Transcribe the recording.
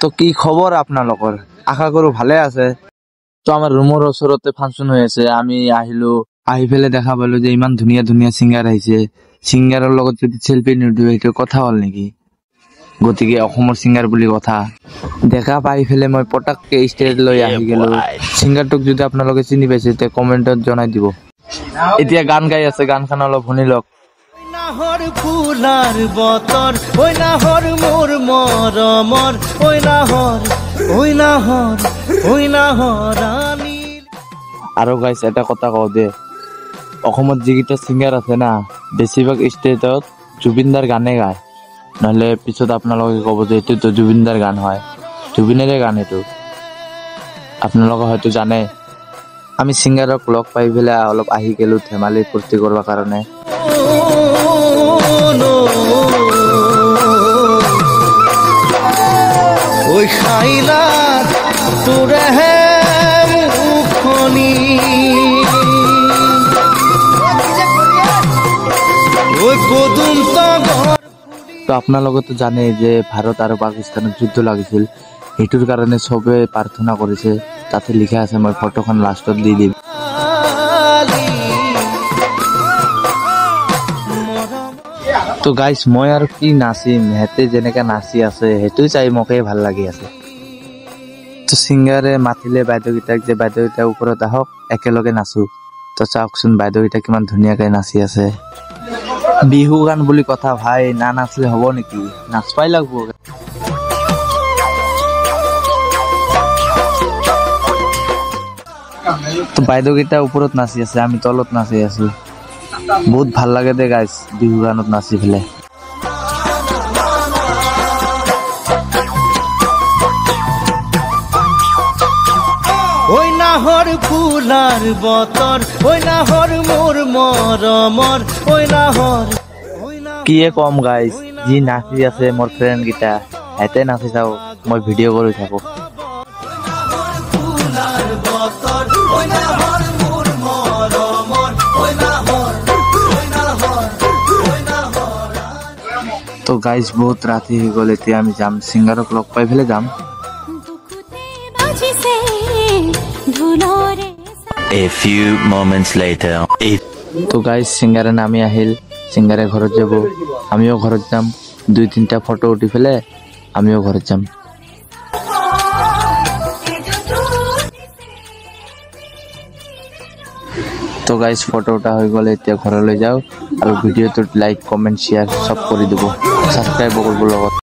তো কি খবৰ আপোনালোকৰ? আশা কৰো ভালে আছে। তো আমাৰ ৰুমৰ ওচৰতে ফাংচন হৈ আছে, আমি আহিলো, আহি পেলাই দেখা পালো যে ইমান ধুনীয়া ধুনীয়া ছিংগাৰ আহিছে। ছিংগাৰৰ লগত যদি চেল্ফি নিদিওঁ সেইটো কথা হ'ল নেকি? গতিকে অসমৰ ছিংগাৰ বুলি কথা দেখা পাই পেলাই মই পটককে ষ্টেজ লৈ আহি গেলো। ছিংগাৰটোক যদি আপোনালোকে চিনি পাইছে তে কমেন্টত জনাই দিব। এতিয়া গান গাই আছে, গানখন অলপ শুনি লওক। নাহৰ ফুলাৰ বতৰ ঐ নাহৰ মোৰ মৰমৰ ঐ নাহৰ ৰাণী। আৰু গাইছ এটা কথা কওঁ দে, অসমত যিকেইটা ছিংগাৰ আছে না, বেছিভাগ ষ্টেজত জুবিনদাৰ গানে গায়। নহলে পিছত আপোনালোকে ক'ব যে এইটোতো জুবিনদাৰ গান হয়, জুবিনৰে গান এইটো। আপোনালোকে হয়তো জানে। আমি ছিংগাৰক লগ পাই পেলাই অলপ আহি গেলো ধেমালি ফূৰ্তি কৰিব কাৰণে। ওই খাইলা তোৰেহে মুখনি ওই পদুম তো আপোনালোকেতো জানে যে ভাৰত আৰু পাকিস্তানত যুদ্ধ লাগিছিল, সেইটোৰ কাৰণে চবে প্ৰাৰ্থনা কৰিছে। তাতে লিখা আছে, মই ফটোখন লাষ্টত দি দিম। তো গাইছ মই আৰু কি নাচিম, সিহঁতে যেনেকে নাচি আছে সেইটোই চাই মোকে ভাল লাগি আছে। তো ছিংগাৰে মাতিলে বাইদেউকেইটাক যে বাইদেউকেইটা ওপৰত আহক একেলগে নাচো। তো চাওকচোন বাইদেউকেইটা কিমান ধুনীয়াকে নাচি আছে। বিহু গান বুলি কথা ভাই, না নাচলে হ'ব নেকি? নাচবাই লাগব। তো বাইদেউকেইটা ওপৰত নাচি আছে, আমি তলত নাচি আছো। বহুত ভাল লাগে দে গাইছ বিহু গানত নাচি পেলাই। ওই নাহৰ ফুলাৰ বতৰ ওই নাহৰ মোৰ মৰমৰ ওই নাহৰ। কিয়ে কম গাইছ, যি নাচি আছে মোৰ ফ্ৰেণ্ড কেইটা, হেতে নাচি চাও, মই ভিডিঅ' কৰি থাকো। তো গাইজ বহুত ৰাতি হৈ গ'ল, এতিয়া আমি যাম, ছিংগাৰক লগ পাই পেলাই যাম। A few moments later. তো গাইজ ছিংগাৰে নামি আহিল, ছিংগাৰে ঘৰত যাব, আমিও ঘৰত যাম। 2-3টা ফটো উঠি পেলাই আমিও ঘৰত যাম। তো গাইজ ফটো উঠা হৈ গ'ল, এতিয়া ঘৰলৈ যাওঁ আৰু ভিডিঅ'টোত লাইক কমেণ্ট শ্বেয়াৰ চব কৰি দিব, ছাবস্ক্ৰাইব কৰিব লগত।